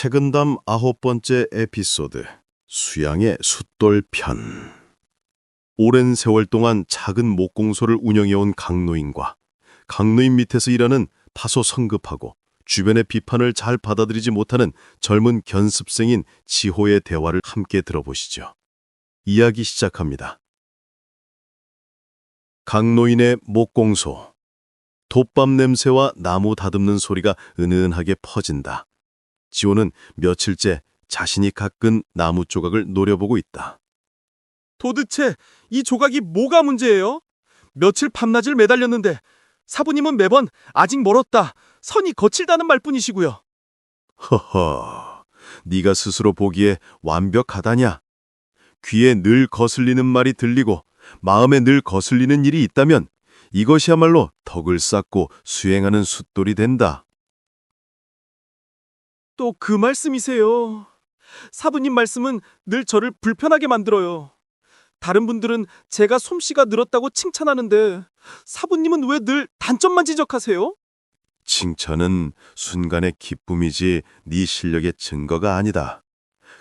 책은담 9번째 에피소드 수양의 숫돌 편. 오랜 세월 동안 작은 목공소를 운영해온 강노인과 강노인 밑에서 일하는 다소 성급하고 주변의 비판을 잘 받아들이지 못하는 젊은 견습생인 지호의 대화를 함께 들어보시죠. 이야기 시작합니다. 강노인의 목공소. 돛밥 냄새와 나무 다듬는 소리가 은은하게 퍼진다. 지호는 며칠째 자신이 깎은 나무 조각을 노려보고 있다. 도대체 이 조각이 뭐가 문제예요? 며칠 밤낮을 매달렸는데 사부님은 매번 아직 멀었다, 선이 거칠다는 말뿐이시고요. 허허, 네가 스스로 보기에 완벽하다냐? 귀에 늘 거슬리는 말이 들리고 마음에 늘 거슬리는 일이 있다면 이것이야말로 덕을 쌓고 수행하는 숫돌이 된다. 또 그 말씀이세요. 사부님 말씀은 늘 저를 불편하게 만들어요. 다른 분들은 제가 솜씨가 늘었다고 칭찬하는데 사부님은 왜 늘 단점만 지적하세요? 칭찬은 순간의 기쁨이지 네 실력의 증거가 아니다.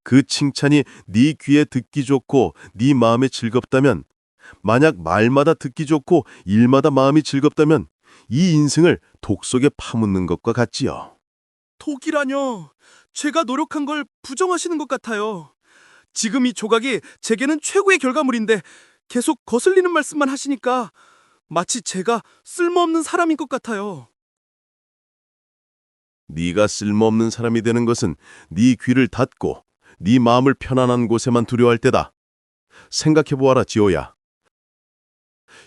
그 칭찬이 네 귀에 듣기 좋고 네 마음에 즐겁다면, 만약 말마다 듣기 좋고 일마다 마음이 즐겁다면 이 인생을 독 속에 파묻는 것과 같지요. 독이라뇨. 제가 노력한 걸 부정하시는 것 같아요. 지금 이 조각이 제게는 최고의 결과물인데 계속 거슬리는 말씀만 하시니까 마치 제가 쓸모없는 사람인 것 같아요. 네가 쓸모없는 사람이 되는 것은 네 귀를 닫고 네 마음을 편안한 곳에만 두려워할 때다. 생각해보아라, 지호야.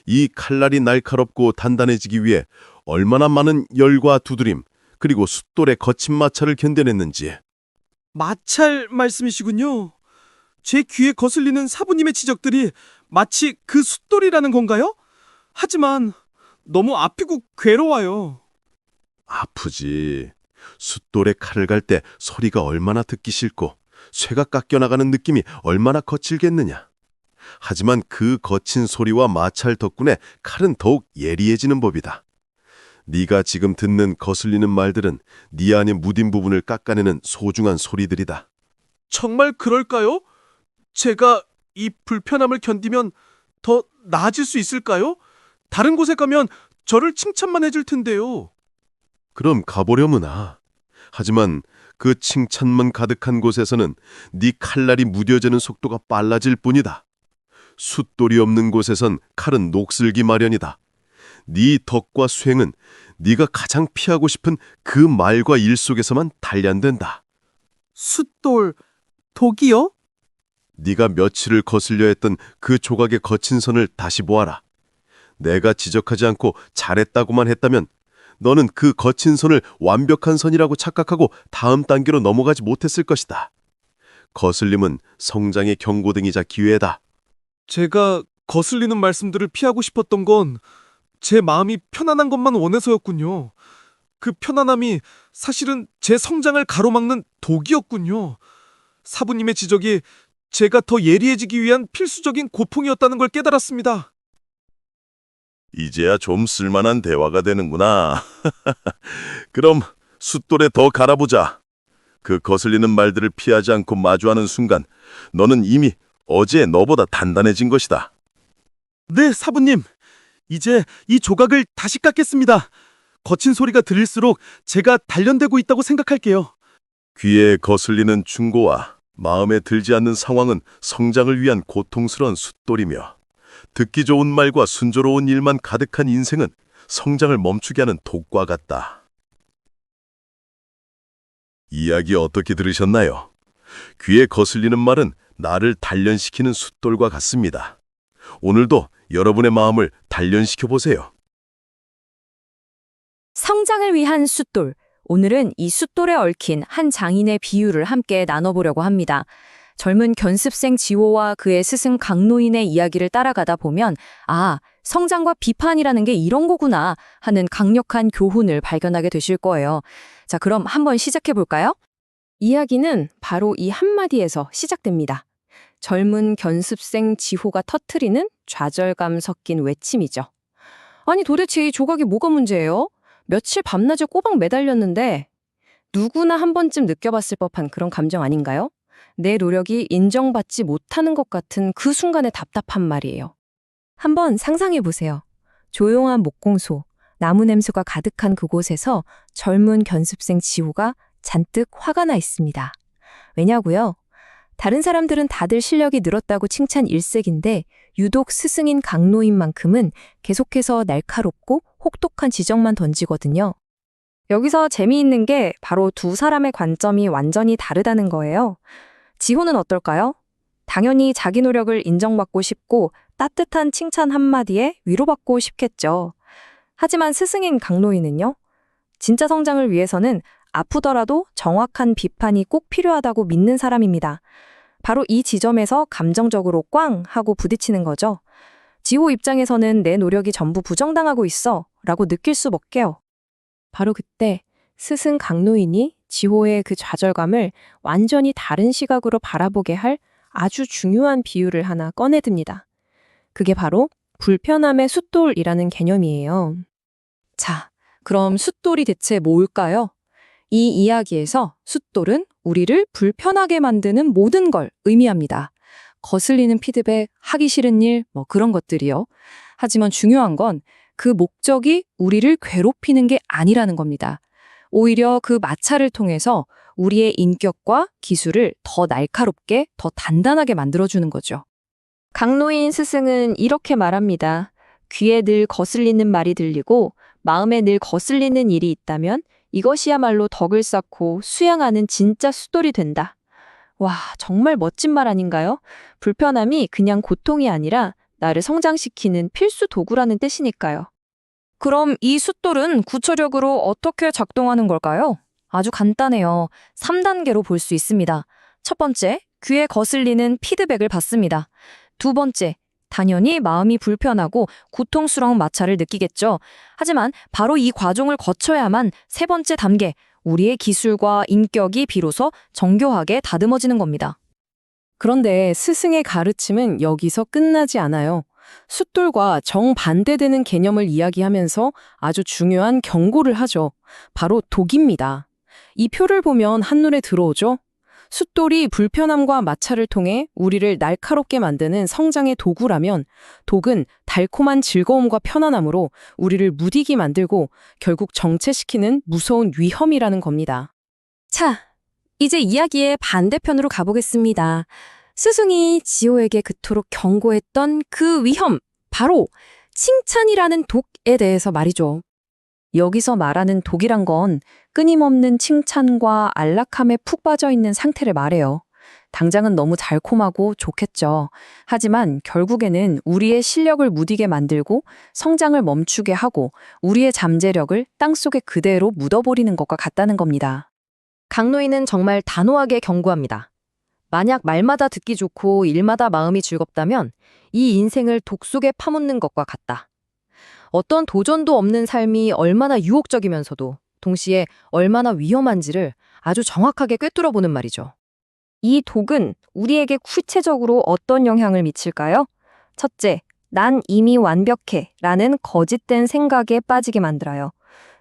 이 칼날이 날카롭고 단단해지기 위해 얼마나 많은 열과 두드림, 그리고 숫돌의 거친 마찰을 견뎌냈는지. 마찰 말씀이시군요. 제 귀에 거슬리는 사부님의 지적들이 마치 그 숫돌이라는 건가요? 하지만 너무 아프고 괴로워요. 아프지. 숫돌에 칼을 갈 때 소리가 얼마나 듣기 싫고 쇠가 깎여나가는 느낌이 얼마나 거칠겠느냐. 하지만 그 거친 소리와 마찰 덕분에 칼은 더욱 예리해지는 법이다. 네가 지금 듣는 거슬리는 말들은 네 안의 무딘 부분을 깎아내는 소중한 소리들이다. 정말 그럴까요? 제가 이 불편함을 견디면 더 나아질 수 있을까요? 다른 곳에 가면 저를 칭찬만 해줄 텐데요. 그럼 가보려무나. 하지만 그 칭찬만 가득한 곳에서는 네 칼날이 무뎌지는 속도가 빨라질 뿐이다. 숫돌이 없는 곳에선 칼은 녹슬기 마련이다. 네 덕과 수행은 네가 가장 피하고 싶은 그 말과 일 속에서만 단련된다. 숫돌, 독이요? 네가 며칠을 거슬려 했던 그 조각의 거친 선을 다시 보아라. 내가 지적하지 않고 잘했다고만 했다면 너는 그 거친 선을 완벽한 선이라고 착각하고 다음 단계로 넘어가지 못했을 것이다. 거슬림은 성장의 경고등이자 기회다. 제가 거슬리는 말씀들을 피하고 싶었던 건 제 마음이 편안한 것만 원해서였군요. 그 편안함이 사실은 제 성장을 가로막는 독이었군요. 사부님의 지적이 제가 더 예리해지기 위한 필수적인 고풍이었다는 걸 깨달았습니다. 이제야 좀 쓸만한 대화가 되는구나. 그럼 숫돌에 더 갈아보자. 그 거슬리는 말들을 피하지 않고 마주하는 순간 너는 이미 어제 너보다 단단해진 것이다. 네, 사부님. 이제 이 조각을 다시 깎겠습니다. 거친 소리가 들릴수록 제가 단련되고 있다고 생각할게요. 귀에 거슬리는 충고와 마음에 들지 않는 상황은 성장을 위한 고통스러운 숫돌이며, 듣기 좋은 말과 순조로운 일만 가득한 인생은 성장을 멈추게 하는 독과 같다. 이야기 어떻게 들으셨나요? 귀에 거슬리는 말은 나를 단련시키는 숫돌과 같습니다. 오늘도 여러분의 마음을 단련시켜 보세요. 성장을 위한 숫돌. 오늘은 이 숫돌에 얽힌 한 장인의 비유를 함께 나눠보려고 합니다. 젊은 견습생 지호와 그의 스승 강노인의 이야기를 따라가다 보면 성장과 비판이라는 게 이런 거구나 하는 강력한 교훈을 발견하게 되실 거예요. 자, 그럼 한번 시작해 볼까요? 이야기는 바로 이 한마디에서 시작됩니다. 젊은 견습생 지호가 터트리는 좌절감 섞인 외침이죠. 아니 도대체 이 조각이 뭐가 문제예요? 며칠 밤낮에 꼬박 매달렸는데 누구나 한 번쯤 느껴봤을 법한 그런 감정 아닌가요? 내 노력이 인정받지 못하는 것 같은 그 순간의 답답한 말이에요. 한번 상상해 보세요. 조용한 목공소, 나무 냄새가 가득한 그곳에서 젊은 견습생 지호가 잔뜩 화가 나 있습니다. 왜냐고요? 다른 사람들은 다들 실력이 늘었다고 칭찬 일색인데 유독 스승인 강노인만큼은 계속해서 날카롭고 혹독한 지적만 던지거든요. 여기서 재미있는 게 바로 두 사람의 관점이 완전히 다르다는 거예요. 지호는 어떨까요? 당연히 자기 노력을 인정받고 싶고 따뜻한 칭찬 한마디에 위로받고 싶겠죠. 하지만 스승인 강노인은요? 진짜 성장을 위해서는 아프더라도 정확한 비판이 꼭 필요하다고 믿는 사람입니다. 바로 이 지점에서 감정적으로 꽝 하고 부딪히는 거죠. 지호 입장에서는 내 노력이 전부 부정당하고 있어 라고 느낄 수밖에요. 바로 그때 스승 강노인이 지호의 그 좌절감을 완전히 다른 시각으로 바라보게 할 아주 중요한 비유를 하나 꺼내듭니다. 그게 바로 불편함의 숫돌이라는 개념이에요. 자, 그럼 숫돌이 대체 뭘까요? 이 이야기에서 숫돌은 우리를 불편하게 만드는 모든 걸 의미합니다. 거슬리는 피드백, 하기 싫은 일, 그런 것들이요. 하지만 중요한 건 그 목적이 우리를 괴롭히는 게 아니라는 겁니다. 오히려 그 마찰을 통해서 우리의 인격과 기술을 더 날카롭게, 더 단단하게 만들어주는 거죠. 강노인 스승은 이렇게 말합니다. 귀에 늘 거슬리는 말이 들리고 마음에 늘 거슬리는 일이 있다면 이것이야말로 덕을 쌓고 수양하는 진짜 숫돌이 된다. 와, 정말 멋진 말 아닌가요? 불편함이 그냥 고통이 아니라 나를 성장시키는 필수 도구라는 뜻이니까요. 그럼 이 숫돌은 구체적으로 어떻게 작동하는 걸까요? 아주 간단해요. 3단계로 볼 수 있습니다. 첫 번째, 귀에 거슬리는 피드백을 받습니다. 두 번째, 당연히 마음이 불편하고 고통스러운 마찰을 느끼겠죠. 하지만 바로 이 과정을 거쳐야만 세 번째 단계, 우리의 기술과 인격이 비로소 정교하게 다듬어지는 겁니다. 그런데 스승의 가르침은 여기서 끝나지 않아요. 숫돌과 정반대되는 개념을 이야기하면서 아주 중요한 경고를 하죠. 바로 독입니다. 이 표를 보면 한눈에 들어오죠? 숫돌이 불편함과 마찰을 통해 우리를 날카롭게 만드는 성장의 도구라면 독은 달콤한 즐거움과 편안함으로 우리를 무디게 만들고 결국 정체시키는 무서운 위험이라는 겁니다. 자, 이제 이야기의 반대편으로 가보겠습니다. 스승이 지호에게 그토록 경고했던 그 위험, 바로 칭찬이라는 독에 대해서 말이죠. 여기서 말하는 독이란 건 끊임없는 칭찬과 안락함에 푹 빠져 있는 상태를 말해요. 당장은 너무 달콤하고 좋겠죠. 하지만 결국에는 우리의 실력을 무디게 만들고 성장을 멈추게 하고 우리의 잠재력을 땅속에 그대로 묻어버리는 것과 같다는 겁니다. 강노인은 정말 단호하게 경고합니다. 만약 말마다 듣기 좋고 일마다 마음이 즐겁다면 이 인생을 독 속에 파묻는 것과 같다. 어떤 도전도 없는 삶이 얼마나 유혹적이면서도 동시에 얼마나 위험한지를 아주 정확하게 꿰뚫어보는 말이죠. 이 독은 우리에게 구체적으로 어떤 영향을 미칠까요? 첫째, 난 이미 완벽해 라는 거짓된 생각에 빠지게 만들어요.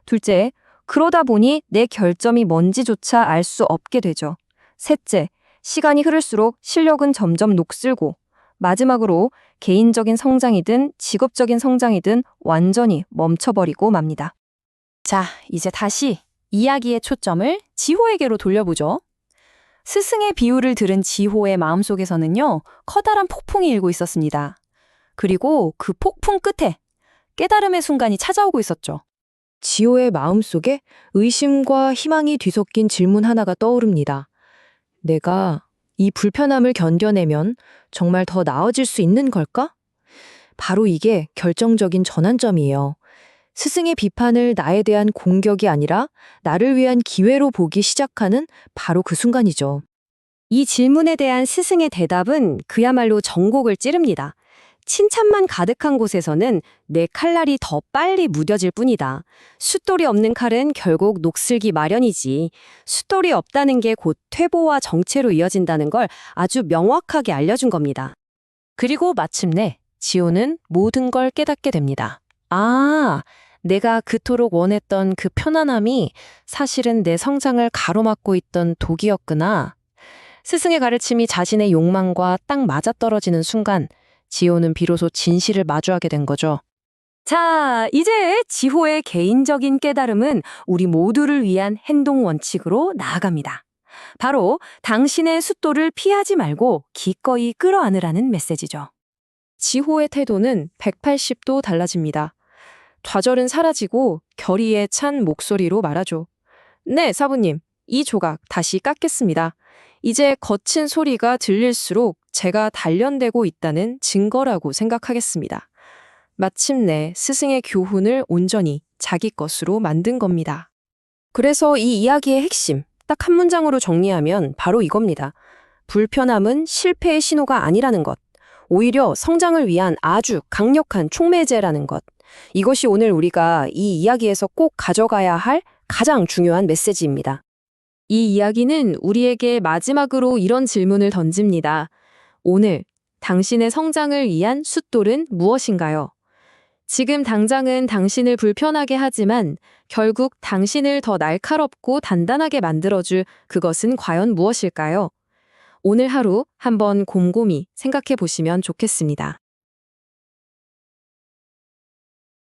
둘째, 그러다 보니 내 결점이 뭔지조차 알 수 없게 되죠. 셋째, 시간이 흐를수록 실력은 점점 녹슬고 마지막으로 개인적인 성장이든 직업적인 성장이든 완전히 멈춰버리고 맙니다. 자, 이제 다시 이야기의 초점을 지호에게로 돌려보죠. 스승의 비유를 들은 지호의 마음속에서는요, 커다란 폭풍이 일고 있었습니다. 그리고 그 폭풍 끝에 깨달음의 순간이 찾아오고 있었죠. 지호의 마음속에 의심과 희망이 뒤섞인 질문 하나가 떠오릅니다. 내가 이 불편함을 견뎌내면 정말 더 나아질 수 있는 걸까? 바로 이게 결정적인 전환점이에요. 스승의 비판을 나에 대한 공격이 아니라 나를 위한 기회로 보기 시작하는 바로 그 순간이죠. 이 질문에 대한 스승의 대답은 그야말로 전곡을 찌릅니다. 칭찬만 가득한 곳에서는 내 칼날이 더 빨리 무뎌질 뿐이다. 숫돌이 없는 칼은 결국 녹슬기 마련이지. 숫돌이 없다는 게 곧 퇴보와 정체로 이어진다는 걸 아주 명확하게 알려준 겁니다. 그리고 마침내 지호는 모든 걸 깨닫게 됩니다. 아, 내가 그토록 원했던 그 편안함이 사실은 내 성장을 가로막고 있던 독이었구나. 스승의 가르침이 자신의 욕망과 딱 맞아떨어지는 순간 지호는 비로소 진실을 마주하게 된 거죠. 자, 이제 지호의 개인적인 깨달음은 우리 모두를 위한 행동 원칙으로 나아갑니다. 바로 당신의 숫돌을 피하지 말고 기꺼이 끌어안으라는 메시지죠. 지호의 태도는 180도 달라집니다. 좌절은 사라지고 결의에 찬 목소리로 말하죠. 네, 사부님. 이 조각 다시 깎겠습니다. 이제 거친 소리가 들릴수록 제가 단련되고 있다는 증거라고 생각하겠습니다. 마침내 스승의 교훈을 온전히 자기 것으로 만든 겁니다. 그래서 이 이야기의 핵심, 딱 한 문장으로 정리하면 바로 이겁니다. 불편함은 실패의 신호가 아니라는 것. 오히려 성장을 위한 아주 강력한 촉매제라는 것. 이것이 오늘 우리가 이 이야기에서 꼭 가져가야 할 가장 중요한 메시지입니다. 이 이야기는 우리에게 마지막으로 이런 질문을 던집니다. 오늘 당신의 성장을 위한 숫돌은 무엇인가요? 지금 당장은 당신을 불편하게 하지만 결국 당신을 더 날카롭고 단단하게 만들어줄 그것은 과연 무엇일까요? 오늘 하루 한번 곰곰이 생각해 보시면 좋겠습니다.